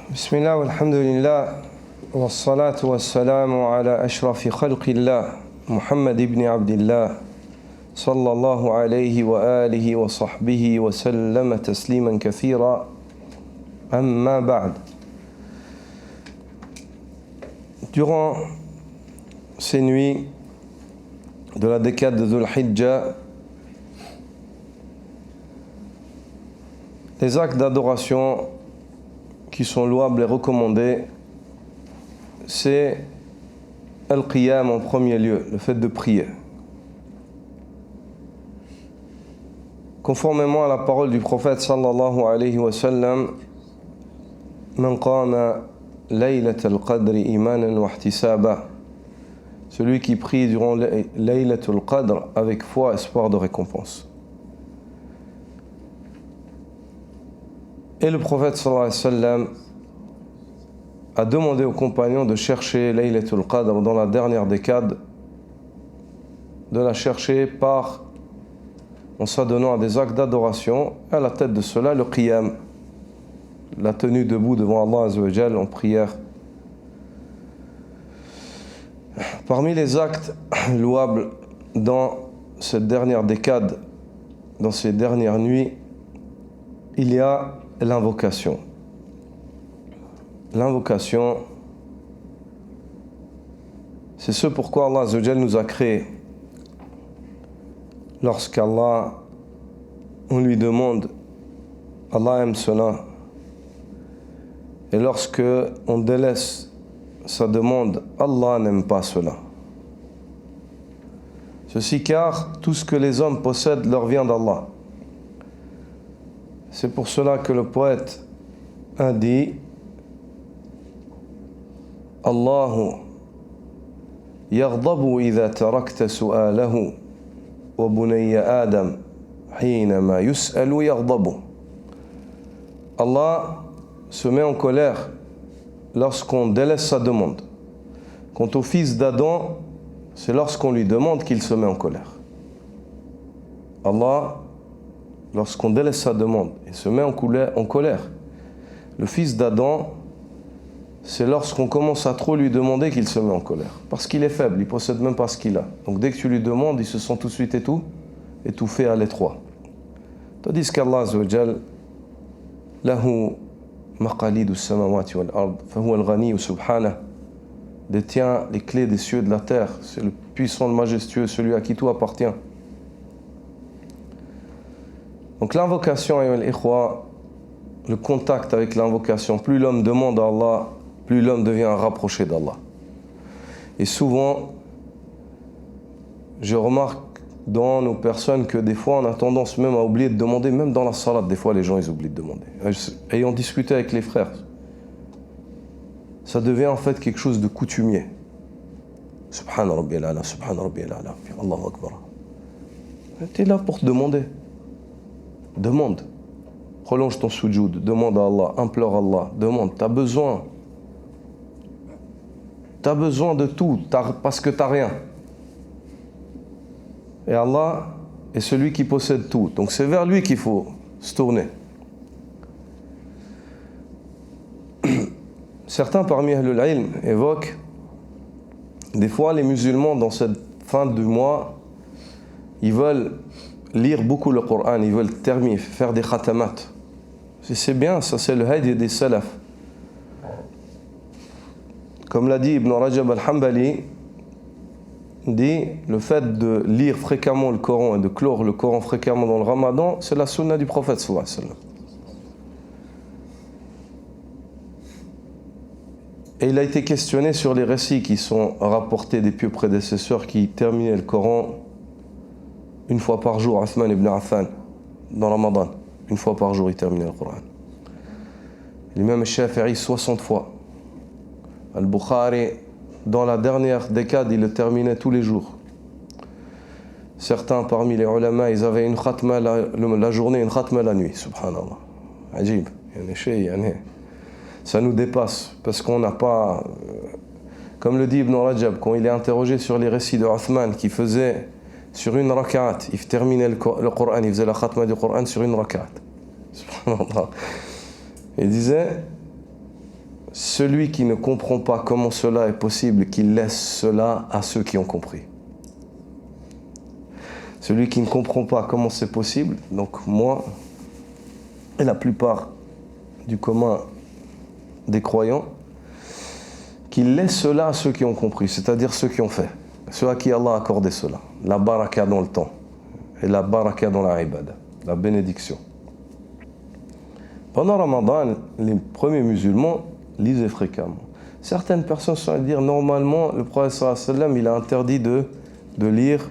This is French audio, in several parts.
بسم الله والحمد لله والصلاة والسلام على أشرف خلق الله محمد بن عبد الله صلى الله عليه وآله وصحبه وسلم تسليما كثيرا أما بعد. Durant ces nuits de la décade de Dhul Hijjah, les actes d'adoration qui sont louables et recommandés, c'est al-qiyam en premier lieu, le fait de prier. Conformément à la parole du prophète sallallahu alayhi wa sallam, man qama laylat al-qadri imanan wa ihtisaba, celui qui prie durant laylatul qadr avec foi, espoir de récompense. Et le prophète sallallahu alayhi wa sallam a demandé aux compagnons de chercher Laylatul Qadr dans la dernière décade, de la chercher en s'adonnant à des actes d'adoration, à la tête de cela le qiyam, la tenue debout devant Allah Azza wa Jal en prière. Parmi les actes louables dans cette dernière décade, dans ces dernières nuits, il y a l'invocation. L'invocation, c'est ce pourquoi Allah Azza wa Jal nous a créés. Lorsqu'Allah, on lui demande, Allah aime cela. Et lorsque on délaisse sa demande, Allah n'aime pas cela. Ceci car tout ce que les hommes possèdent leur vient d'Allah. C'est pour cela que le poète a dit Allahu yaghdabu idha tarakta su'alahu wa bunayya Adam hinama yus'alu yaghdabu. Allah se met en colère lorsqu'on délaisse sa demande. Quant au fils d'Adam, c'est lorsqu'on lui demande qu'il se met en colère. Allah, lorsqu'on délaisse sa demande et se met en colère, le fils d'Adam, c'est lorsqu'on commence à trop lui demander qu'il se met en colère. Parce qu'il est faible, il ne possède même pas ce qu'il a. Donc dès que tu lui demandes, il se sent tout de suite étouffé à l'étroit. Tandis qu'Allah Azza wa Jal, lahu maqalidu samawati wal ard, fahuwa al-ghani subhanahu, détient les clés des cieux et de la terre. C'est le puissant, le majestueux, celui à qui tout appartient. Donc l'invocation, le contact avec l'invocation, plus l'homme demande à Allah, plus l'homme devient rapproché d'Allah. Et souvent, je remarque dans nos personnes que des fois on a tendance même à oublier de demander, même dans la salat, des fois les gens ils oublient de demander. Ayant discuté avec les frères, ça devient en fait quelque chose de coutumier. Subhana rabbiyal ala, subhana rabbiyal ala, Allahu akbar. Tu es là pour te demander. Demande. Prolonge ton sujoud, demande à Allah, implore Allah, demande. Tu as besoin. Tu as besoin de tout parce que tu n'as rien. Et Allah est celui qui possède tout. Donc c'est vers lui qu'il faut se tourner. Certains parmi Ahlul Ilm évoquent des fois les musulmans dans cette fin du mois, ils veulent lire beaucoup le Coran, ils veulent terminer, faire des khatamat. C'est bien, ça c'est le hadi des salaf. Comme l'a dit Ibn Rajab al-Hanbali, dit le fait de lire fréquemment le Coran et de clore le Coran fréquemment dans le Ramadan, c'est la sunna du prophète sallallahu alayhi wa sallam. Et il a été questionné sur les récits qui sont rapportés des pieux prédécesseurs qui terminaient le Coran une fois par jour. Uthman ibn Affan, dans Ramadan, une fois par jour, il terminait le Coran. L'imam al-Shafi'i, 60 fois. Al-Bukhari, dans la dernière décade, il le terminait tous les jours. Certains parmi les ulama, ils avaient une khatma la journée, une khatma la nuit. Subhanallah. Ajib. Ça nous dépasse, parce qu'on n'a pas... Comme le dit Ibn Rajab, quand il est interrogé sur les récits de Uthman, qui faisait sur une rak'at, il terminait le Coran, il faisait la khatma du Coran sur une rak'at. Subhanallah. Il disait celui qui ne comprend pas comment cela est possible, qu'il laisse cela à ceux qui ont compris. Celui qui ne comprend pas comment c'est possible, donc moi et la plupart du commun des croyants, qu'il laisse cela à ceux qui ont compris, c'est-à-dire ceux qui ont fait, ceux à qui Allah a accordé cela, la baraka dans le temps et la baraka dans la ibada, la bénédiction. Pendant Ramadan, les premiers musulmans lisaient fréquemment. Certaines personnes sont à dire, normalement, le prophète sallallahu alayhi wa sallam, il a interdit de lire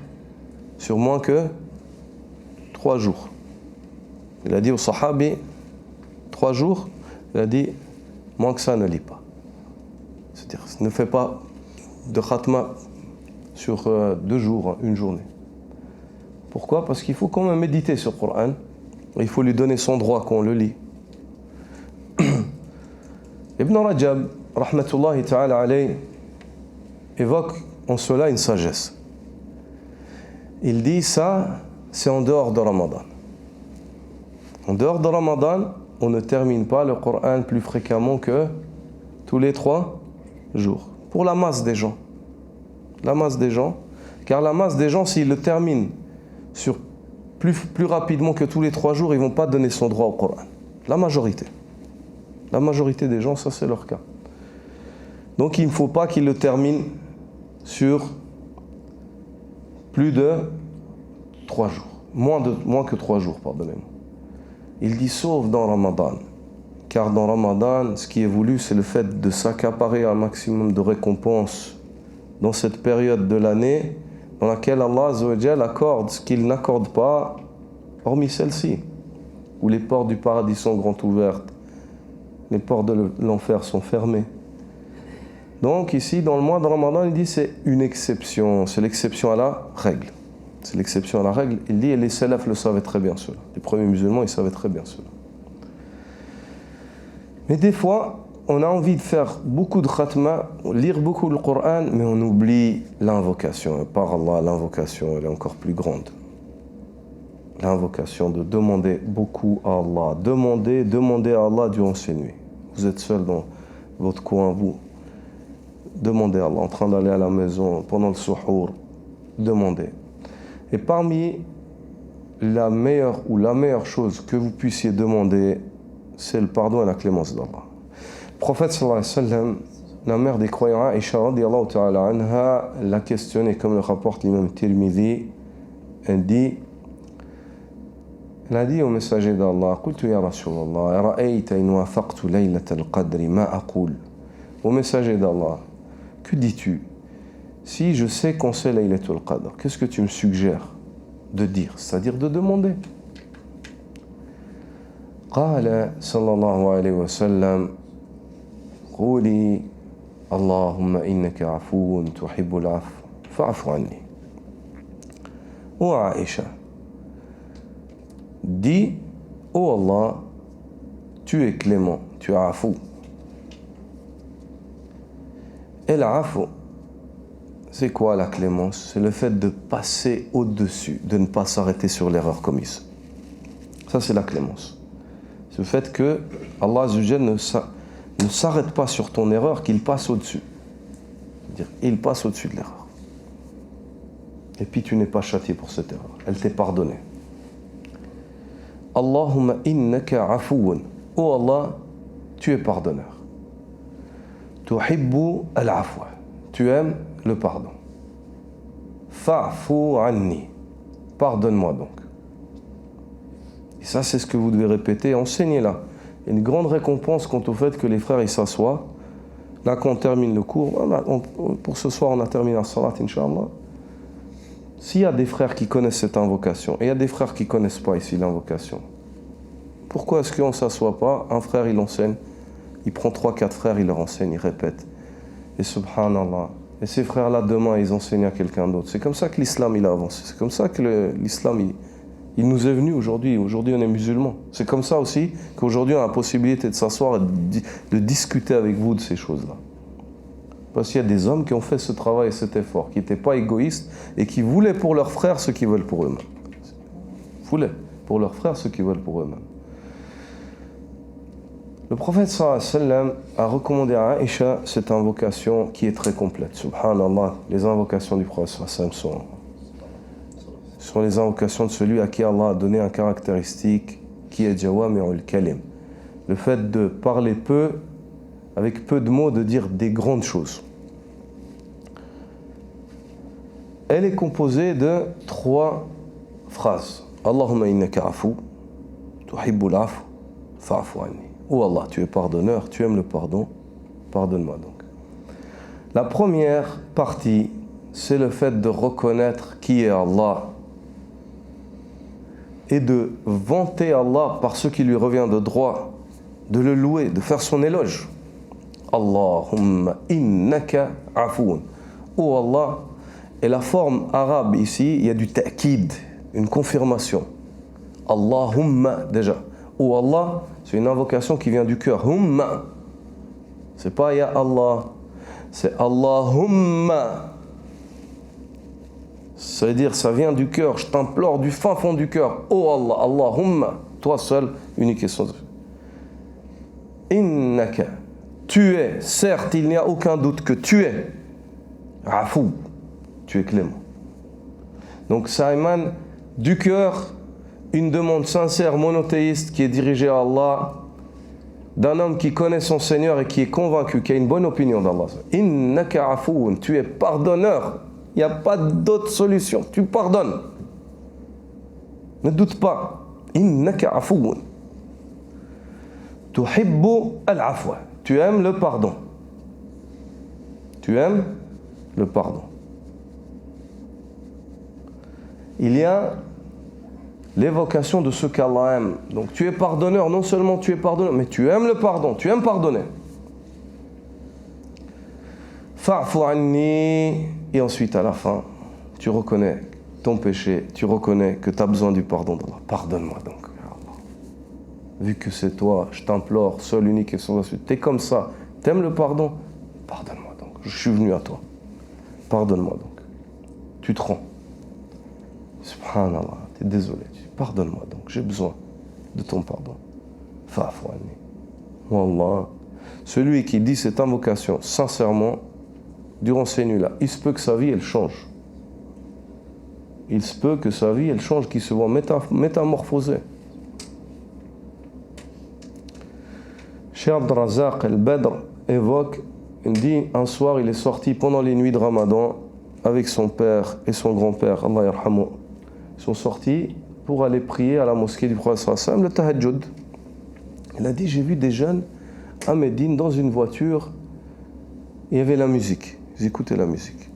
sur moins que 3 jours. Il a dit aux sahabi, 3 jours, il a dit, moins que ça, ne lis pas. C'est-à-dire, ne fais pas de khatma sur 2 jours, une journée. Pourquoi? Parce qu'il faut quand même méditer sur le Coran. Il faut lui donner son droit quand on le lit. Ibn Rajab, rahmatullahi ta'ala alayh, évoque en cela une sagesse. Il dit ça, c'est en dehors de Ramadan. En dehors de Ramadan, on ne termine pas le Coran plus fréquemment que tous les 3 jours. Pour la masse des gens. La masse des gens. Car la masse des gens, s'ils le terminent sur plus rapidement que tous les 3 jours, ils ne vont pas donner son droit au Coran. La majorité. La majorité des gens, ça c'est leur cas. Donc il ne faut pas qu'ils le terminent sur plus de 3 jours. Moins que 3 jours, pardonnez-moi. Il dit sauf dans Ramadan. Car dans Ramadan, ce qui est voulu, c'est le fait de s'accaparer un maximum de récompenses dans cette période de l'année dans laquelle Allah Azza wa Jal accorde ce qu'il n'accorde pas, hormis celle-ci, où les portes du paradis sont grandes ouvertes, les portes de l'enfer sont fermées. Donc ici, dans le mois de Ramadan, il dit c'est une exception, c'est l'exception à la règle. C'est l'exception à la règle. Il dit, et les salafs le savaient très bien cela. Les premiers musulmans, ils savaient très bien cela. Mais des fois, on a envie de faire beaucoup de khatma, lire beaucoup le Coran, mais on oublie l'invocation. Et par Allah, l'invocation, elle est encore plus grande. L'invocation de demander beaucoup à Allah. Demandez à Allah durant ces nuits. Vous êtes seul dans votre coin, vous. Demandez à Allah, en train d'aller à la maison, pendant le suhour. Demandez. Et parmi la meilleure chose que vous puissiez demander, c'est le pardon et la clémence d'Allah. Le prophète sallallahu alayhi wa sallam, la mère des croyants, Aïcha radiyallahu ta'ala anha, l'a questionné comme le rapporte l'imam Tirmidhi. Elle a dit au messager d'Allah, Qultu ya Rasulallah, ra'ayta in wafaqtu laylat al-qadri ma aqul. Au messager d'Allah, que dis-tu? Si je sais qu'on sait Laylatul Qadr, qu'est-ce que tu me suggères de dire, c'est-à-dire de demander? قال صلى الله عليه وسلم قولي اللهم إنك عفو تحب العفو فاعف عني. Ô Aïcha, dis, ô Allah, tu es clément, tu es afou. Et l'afou, c'est quoi la clémence? C'est le fait de passer au-dessus, de ne pas s'arrêter sur l'erreur commise. Ça, c'est la clémence. C'est le fait que Allah Azza wa Jalla ne s'arrête pas sur ton erreur, qu'il passe au-dessus. C'est-à-dire, il passe au-dessus de l'erreur. Et puis tu n'es pas châtié pour cette erreur. Elle t'est pardonnée. Allahumma innaka afouun. Oh Allah, tu es pardonneur. Tuhibbu al-afwa. Tu aimes le pardon. Fa'fu anni. Pardonne-moi donc. Et ça, c'est ce que vous devez répéter. Enseignez-la. Il y a une grande récompense quant au fait que les frères ils s'assoient. Là, quand on termine le cours, pour ce soir, on a terminé la salat, Inch'Allah. S'il y a des frères qui connaissent cette invocation, et il y a des frères qui ne connaissent pas ici l'invocation, pourquoi est-ce qu'on ne s'assoit pas? Un frère, il enseigne. Il prend 3-4 frères, il leur enseigne, il répète. Et subhanallah. Et ces frères-là, demain, ils enseignent à quelqu'un d'autre. C'est comme ça que l'islam, il a avancé. C'est comme ça que l'islam, il nous est venu aujourd'hui. Aujourd'hui, on est musulmans. C'est comme ça aussi qu'aujourd'hui, on a la possibilité de s'asseoir et de discuter avec vous de ces choses-là. Parce qu'il y a des hommes qui ont fait ce travail et cet effort, qui n'étaient pas égoïstes et qui voulaient pour leurs frères ce qu'ils veulent pour eux-mêmes. Voulaient pour leurs frères ce qu'ils veulent pour eux-mêmes. Le prophète sallallahu alayhi wa sallam a recommandé à Aïcha cette invocation qui est très complète. Subhanallah, les invocations du prophète sallallahu alayhi wa sallam sont les invocations de celui à qui Allah a donné un caractéristique qui est Jawami'ul Kalim. Le fait de parler peu, avec peu de mots, de dire des grandes choses. Elle est composée de 3 phrases. Allahumma innaka afu, tuhibbul afu, fa'fu anni. Oh Allah, tu es pardonneur, tu aimes le pardon, pardonne-moi donc. La première partie, c'est le fait de reconnaître qui est Allah et de vanter Allah par ce qui lui revient de droit, de le louer, de faire son éloge. Allahumma innaka afoun. Oh Allah, et la forme arabe ici, il y a du ta'kid, une confirmation. Allahumma déjà. Oh Allah, c'est une invocation qui vient du cœur. Humma. C'est pas ya Allah, c'est Allahumma. Ça veut dire, ça vient du cœur, je t'implore du fin fond du cœur. Oh Allah, Allahumma, toi seul, unique et sans. Innaka, tu es, certes, il n'y a aucun doute que tu es. Afou, tu es clément. Donc ça émane du cœur, une demande sincère, monothéiste, qui est dirigée à Allah, d'un homme qui connaît son Seigneur et qui est convaincu, qui a une bonne opinion d'Allah. Innaka afou, tu es pardonneur. Il n'y a pas d'autre solution. Tu pardonnes. Ne doute pas. Innaka afoun. Tuhibbu al-afwa. Tu aimes le pardon. Tu aimes le pardon. Il y a l'évocation de ce qu'Allah aime. Donc tu es pardonneur, non seulement tu es pardonneur, mais tu aimes le pardon, tu aimes pardonner. Fa'fu anni. Et ensuite, à la fin, tu reconnais ton péché, tu reconnais que tu as besoin du pardon d'Allah. Pardonne-moi donc. Vu que c'est toi, je t'implore, seul, unique et sans suite. Tu es comme ça, tu aimes le pardon, pardonne-moi donc. Je suis venu à toi. Pardonne-moi donc. Tu te rends. Subhanallah, tu es désolé. Pardonne-moi donc, j'ai besoin de ton pardon. Fa'fu anni. Wallah. Celui qui dit cette invocation sincèrement, durant ces nuits-là, il se peut que sa vie, elle change. Il se peut que sa vie, elle change, qu'il se voit métamorphosé. Cheikh Abd al-Razzaq al-Badr évoque, il dit, un soir, il est sorti pendant les nuits de Ramadan avec son père et son grand-père, Allah yarhamu. Ils sont sortis pour aller prier à la mosquée du prophète sallallahu alayhi wa sallam, le tahajjud. Il a dit, j'ai vu des jeunes à Médine dans une voiture, il y avait la musique. Ils écoutaient la musique.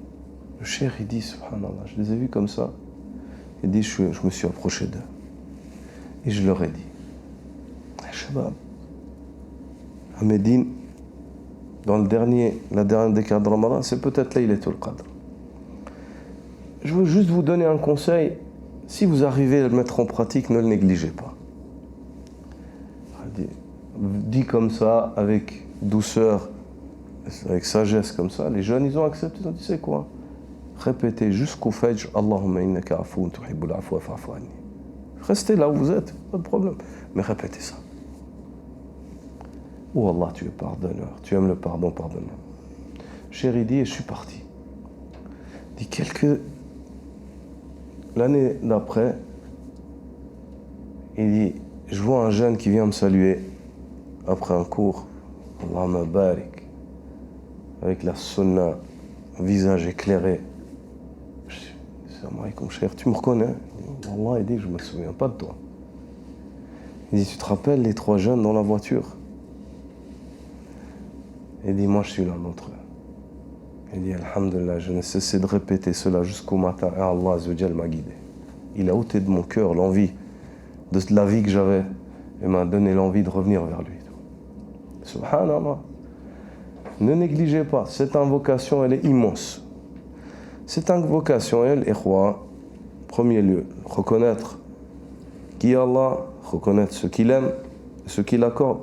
Le cheikh, il dit, subhanallah, je les ai vus comme ça. Il dit, je me suis approché d'eux. Et je leur ai dit, Shabab, à Médine, dans la dernière décade de Ramadan, c'est peut-être Laylatul Qadr. Je veux juste vous donner un conseil. Si vous arrivez à le mettre en pratique, ne le négligez pas. Dit comme ça, avec douceur, avec sagesse comme ça, les jeunes, ils ont accepté, ils ont dit, c'est quoi? Répétez jusqu'au Fajr, Allahumma innaka afoun tuhibbul afwa fa'fu anni. Restez là où vous êtes, pas de problème. Mais répétez ça. Oh Allah, tu es pardonneur, tu aimes le pardon, pardonne-moi. Chéri dit, et je suis parti. Dit l'année d'après, il dit, je vois un jeune qui vient me saluer après un cours. Allahumma barik. Avec la sunna, visage éclairé. Je dis, Salam alaikum, cher, tu me reconnais? Allah, il dit, je ne me souviens pas de toi. Il dit, tu te rappelles les 3 jeunes dans la voiture? Il dit, moi je suis l'un d'entre eux. Il dit, alhamdulillah, je n'ai cessé de répéter cela jusqu'au matin, et Allah Azzawajal m'a guidé. Il a ôté de mon cœur l'envie de la vie que j'avais, et m'a donné l'envie de revenir vers lui. Subhanallah. Ne négligez pas, cette invocation, elle est immense. Cette invocation, elle, ikhwa, premier lieu, reconnaître qui est Allah, reconnaître ce qu'il aime, ce qu'il accorde,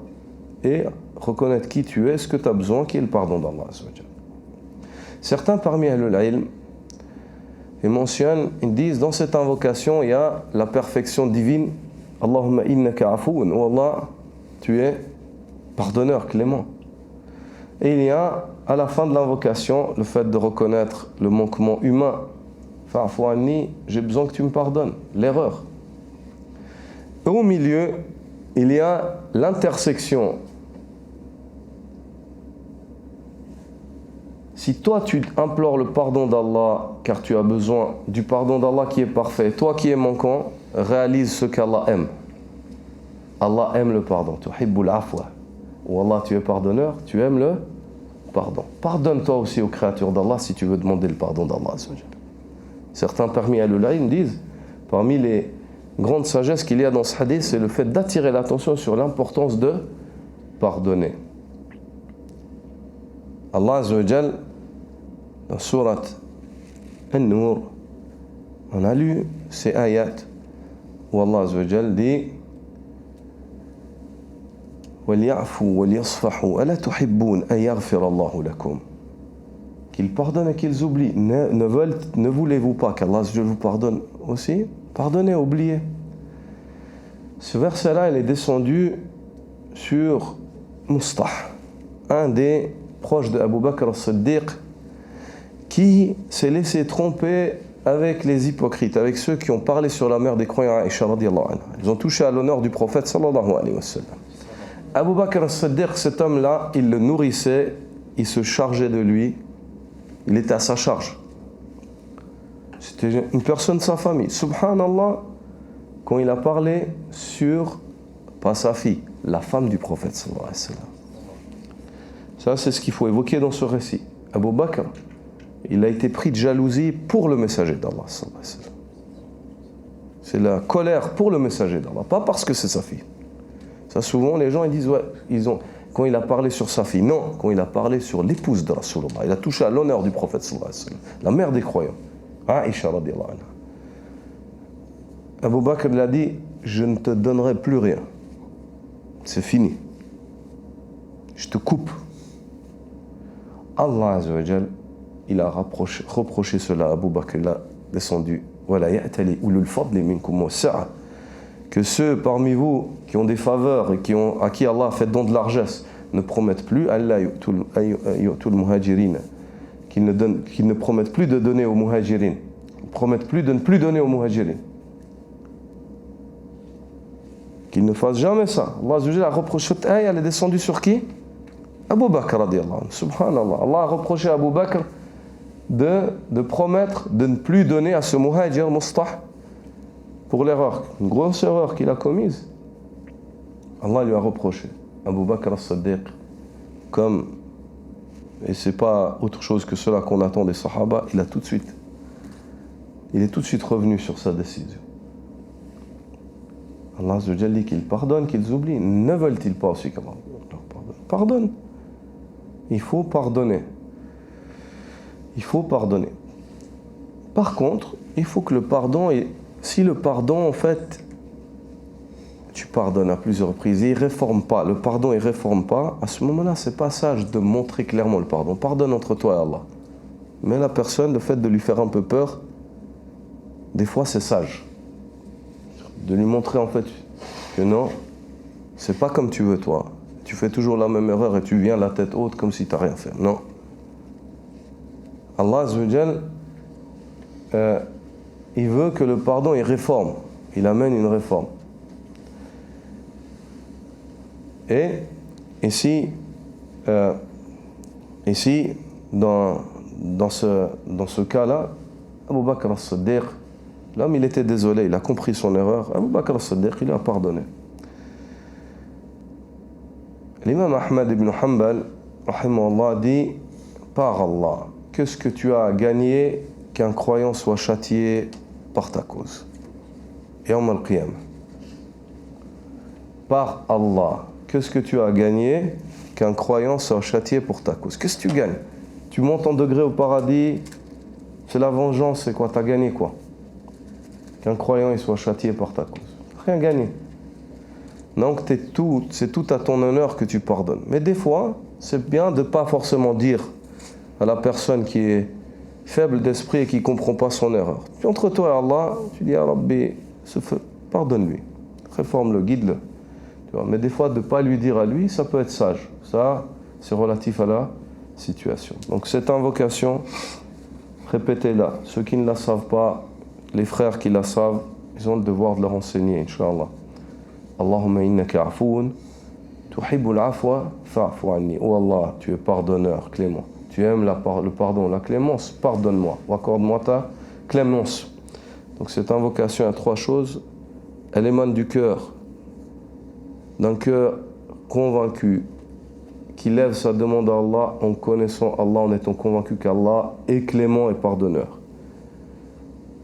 et reconnaître qui tu es, ce que tu as besoin, qui est le pardon d'Allah. Certains parmi Ahlul-Ilm, ils mentionnent, ils disent, dans cette invocation, il y a la perfection divine. Allahumma innaka afoun, ou Allah, tu es pardonneur, clément. Et il y a, à la fin de l'invocation, le fait de reconnaître le manquement humain. Fa'fu anni, j'ai besoin que tu me pardonnes, l'erreur. Et au milieu, il y a l'intersection. Si toi tu implores le pardon d'Allah, car tu as besoin du pardon d'Allah qui est parfait, toi qui es manquant, réalise ce qu'Allah aime. Allah aime le pardon. Tuhibbul afwa. Ou Allah, tu es pardonneur, tu aimes le pardon. Pardonne-toi aussi aux créatures d'Allah si tu veux demander le pardon d'Allah. Certains parmi Ahlul-Ilm disent, parmi les grandes sagesses qu'il y a dans ce hadith, c'est le fait d'attirer l'attention sur l'importance de pardonner. Allah Azza wa Jal, dans Surat An-Nur, on a lu ces ayats où Allah Azza wa Jal dit وَلْيَعْفُوا وَلْيَصْفَحُوا أَلَا تُحِبُّونَ أَن يَغْفِرَ اللَّهُ لَكُمْ. Qu'ils pardonnent et qu'ils oublient. Ne voulez-vous pas qu'Allah vous pardonne aussi? Pardonnez, oubliez. Ce verset-là, il est descendu sur Mustah, un des proches de Abu Bakr as-Siddiq, qui s'est laissé tromper avec les hypocrites, avec ceux qui ont parlé sur la mère des croyants, Aïcha radiyallahu anha. Ils ont touché à l'honneur du prophète sallallahu alayhi wa sallam. Abu Bakr as-Siddiq, cet homme-là, il le nourrissait, il se chargeait de lui, il était à sa charge. C'était une personne de sa famille. Subhanallah, quand il a parlé sur, pas sa fille, la femme du prophète sallallahu alayhi wa sallam. Ça, c'est ce qu'il faut évoquer dans ce récit. Abu Bakr, il a été pris de jalousie pour le messager d'Allah sallallahu alayhi wa sallam. C'est la colère pour le messager d'Allah, pas parce que c'est sa fille. Ça, souvent, les gens ils disent, ouais, quand il a parlé sur sa fille. Non, quand il a parlé sur l'épouse de Rasulullah. Il a touché à l'honneur du prophète sallallahu alayhi wa sallam, la mère des croyants, Aïcha radiyallahu anha. Abu Bakr l'a dit, je ne te donnerai plus rien. C'est fini. Je te coupe. Allah Azza wa Jal, il a reproché cela à Abu Bakr. Il a descendu. Voilà, ya'tali ulul fadli minkum wasa'a. Que ceux parmi vous qui ont des faveurs et à qui Allah a fait don de largesse ne promettent plus, Allah yu'tul muhajirin, qu'ils ne promettent plus de donner aux muhajirin, ils promettent plus de ne plus donner aux muhajirin, qu'ils ne fassent jamais ça. Allah Azza wa Jalla a reproché cette ayah, elle est descendue sur qui? Abu Bakr radiyallahu anhu. Subhanallah. Allah a reproché à Abu Bakr de promettre de ne plus donner à ce muhajir Mustah pour l'erreur, une grosse erreur qu'il a commise. Allah lui a reproché. Abu Bakr as-Siddiq, et c'est pas autre chose que cela qu'on attend des Sahaba, il est tout de suite revenu sur sa décision. Allah Azza wa Jalla dit qu'ils pardonnent, qu'ils oublient. Ne veulent-ils pas aussi qu'Allah leur pardonne? Pardonne. Il faut pardonner. Il faut pardonner. Par contre, il faut que le pardon si le pardon, en fait, tu pardonnes à plusieurs reprises, il ne réforme pas, le pardon, il ne réforme pas, à ce moment-là, c'est pas sage de montrer clairement le pardon. Pardonne entre toi et Allah. Mais la personne, le fait de lui faire un peu peur, des fois, c'est sage. De lui montrer, en fait, que non, c'est pas comme tu veux, toi. Tu fais toujours la même erreur et tu viens la tête haute comme si tu n'as rien fait. Non. Allah Azza wa Jal, il veut que le pardon, il réforme. Il amène une réforme. Et ici, dans ce cas-là, Abu Bakr as-Siddiq, l'homme, il était désolé, il a compris son erreur. Abu Bakr as-Siddiq, il a pardonné. L'imam Ahmad ibn Hanbal, rahimahullah, dit, par Allah, qu'est-ce que tu as à gagner qu'un croyant soit châtié par ta cause? Yawm al-Qiyamah. Par Allah, qu'est-ce que tu as à gagner qu'un croyant soit châtié pour ta cause? Qu'est-ce que tu gagnes? Tu montes en degré au paradis, c'est la vengeance, c'est quoi? Tu as gagné quoi? Qu'un croyant il soit châtié par ta cause. Rien gagné. Donc c'est tout à ton honneur que tu pardonnes. Mais des fois, c'est bien de ne pas forcément dire à la personne qui est faible d'esprit et qui ne comprend pas son erreur. Puis entre toi et Allah, tu dis à Rabbi, pardonne-lui, réforme-le, guide-le. Tu vois. Mais des fois, de ne pas lui dire à lui, ça peut être sage. Ça, c'est relatif à la situation. Donc cette invocation, répétez-la. Ceux qui ne la savent pas, les frères qui la savent, ils ont le devoir de leur enseigner, Inch'Allah. Allahumma innaka afoun, tuhibbul afwa, fa'fu anni. Oh Allah, tu es pardonneur, clément. Tu aimes le pardon, la clémence, pardonne-moi. Accorde-moi ta clémence. Donc cette invocation a trois choses. Elle émane du cœur, d'un cœur convaincu, qui lève sa demande à Allah en connaissant Allah, en étant convaincu qu'Allah est clément et pardonneur.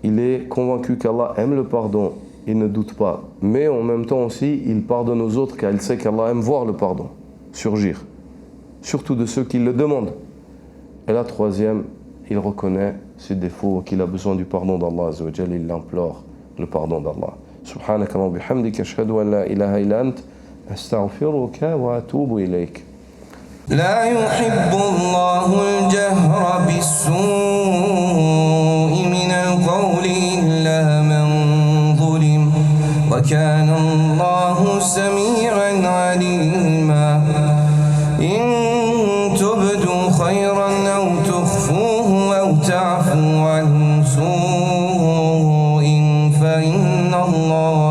Il est convaincu qu'Allah aime le pardon, il ne doute pas. Mais en même temps aussi, il pardonne aux autres car il sait qu'Allah aime voir le pardon surgir, surtout de ceux qui le demandent. Et la troisième, il reconnaît ses défauts, qu'il a besoin du pardon d'Allah Azza wa Jal, il implore le pardon d'Allah. Subhanaka wa bihamdika ashhadu an la ilaha illa ant astaghfiruka wa atubu ilayk. لا يحب الله الجهر بالسوء من القول إلا من ظلم وكان الله سميعا عليما إن تبدوا خيرا أو تخفوه أو تعفوا عن سوء فإن الله